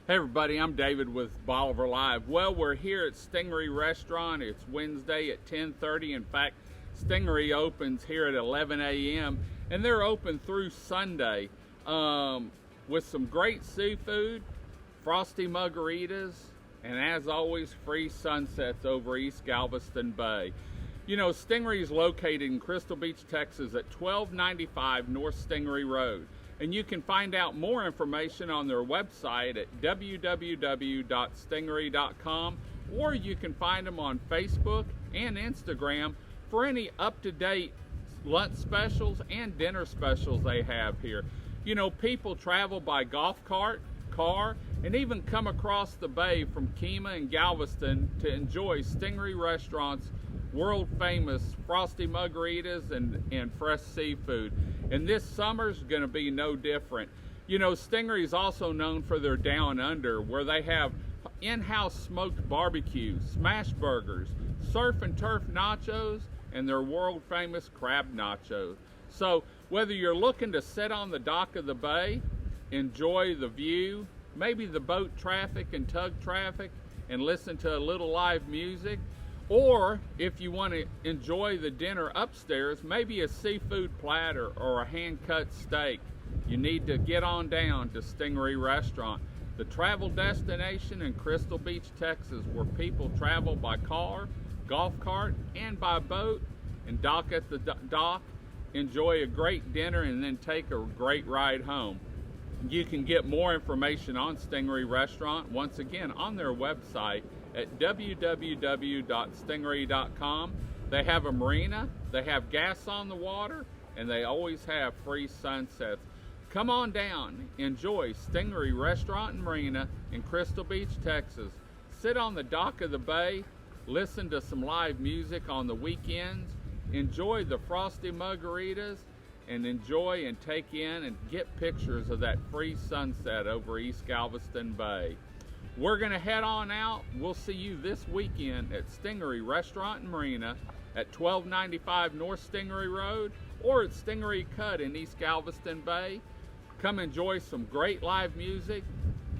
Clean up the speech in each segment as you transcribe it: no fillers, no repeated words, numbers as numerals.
Hey everybody, I'm David with Bolivar Live. Well, we're here at Stingaree Restaurant. It's Wednesday at 10:30. In fact, Stingaree opens here at 11 a.m. and they're open through Sunday with some great seafood, Frosty Muggaritas, and as always, free sunsets over East Galveston Bay. You know, Stingaree is located in Crystal Beach, Texas at 1295 North Stingaree Road. And you can find out more information on their website at www.stingaree.com, or you can find them on Facebook and Instagram for any up-to-date lunch specials and dinner specials they have here. You know, people travel by golf cart, car, and even come across the bay from Kemah and Galveston to enjoy Stingaree Restaurant's world-famous Frosty Muggaritas and fresh seafood. And this summer's going to be no different. You know, Stingaree is also known for their Down Under, where they have in-house smoked barbecue, smash burgers, surf and turf nachos, and their world-famous crab nachos. So whether you're looking to sit on the dock of the bay, enjoy the view, maybe the boat traffic and tug traffic, and listen to a little live music, or if you want to enjoy the dinner upstairs, maybe a seafood platter or a hand-cut steak, you need to get on down to Stingaree Restaurant, the travel destination in Crystal Beach, Texas, where people travel by car, golf cart, and by boat, and dock at the dock, enjoy a great dinner, and then take a great ride home. You can get more information on Stingaree Restaurant, once again, on their website at www.stingaree.com. They have a marina, they have gas on the water, and they always have free sunsets. Come on down, enjoy Stingaree Restaurant and Marina in Crystal Beach, Texas. Sit on the dock of the bay, listen to some live music on the weekends, enjoy the Frosty Muggaritas, and enjoy and take in and get pictures of that free sunset over East Galveston Bay. We're going to head on out. We'll see you this weekend at Stingaree Restaurant and Marina at 1295 North Stingaree Road, or at Stingaree Cut in East Galveston Bay. Come enjoy some great live music,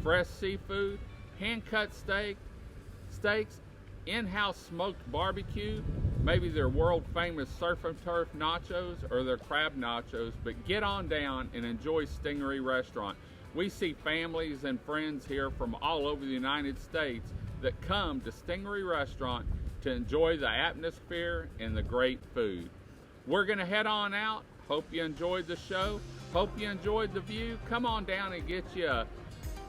fresh seafood, hand-cut steaks, in-house smoked barbecue, maybe their world-famous surf and turf nachos or their crab nachos, but get on down and enjoy Stingaree Restaurant. We see families and friends here from all over the United States that come to Stingaree Restaurant to enjoy the atmosphere and the great food. We're going to head on out. Hope you enjoyed the show. Hope you enjoyed the view. Come on down and get you a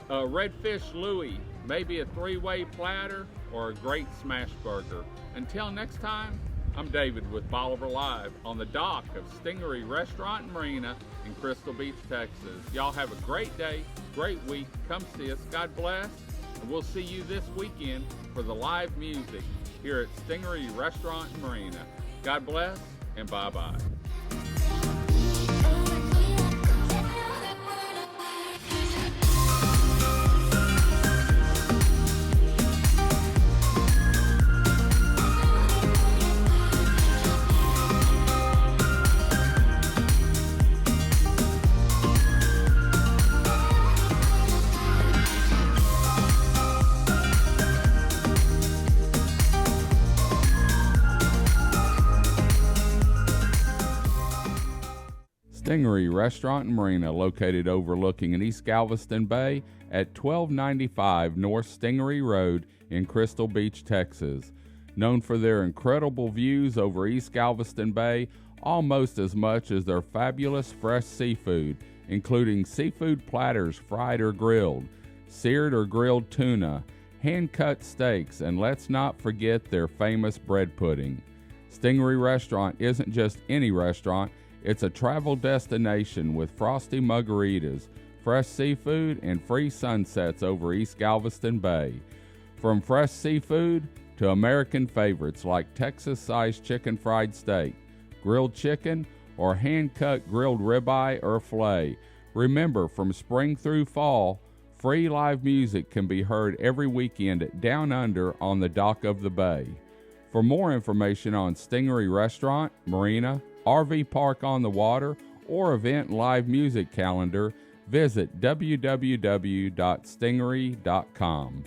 redfish Louie, maybe a three-way platter, or a great smash burger. Until next time, I'm David with Bolivar Live on the dock of Stingaree Restaurant and Marina in Crystal Beach, Texas. Y'all have a great day, great week. Come see us. God bless. And we'll see you this weekend for the live music here at Stingaree Restaurant and Marina. God bless and bye-bye. Stingaree Restaurant and Marina, located overlooking in East Galveston Bay at 1295 North Stingaree Road in Crystal Beach, Texas. Known for their incredible views over East Galveston Bay almost as much as their fabulous fresh seafood, including seafood platters fried or grilled, seared or grilled tuna, hand-cut steaks, and let's not forget their famous bread pudding. Stingaree Restaurant isn't just any restaurant. It's a travel destination with Frosty Muggaritas, fresh seafood, and free sunsets over East Galveston Bay. From fresh seafood to American favorites like Texas-sized chicken fried steak, grilled chicken, or hand-cut grilled ribeye or filet. Remember, from spring through fall, free live music can be heard every weekend at Down Under on the dock of the bay. For more information on Stingaree Restaurant, Marina, RV Park on the Water, or event live music calendar, Visit www.stingaree.com.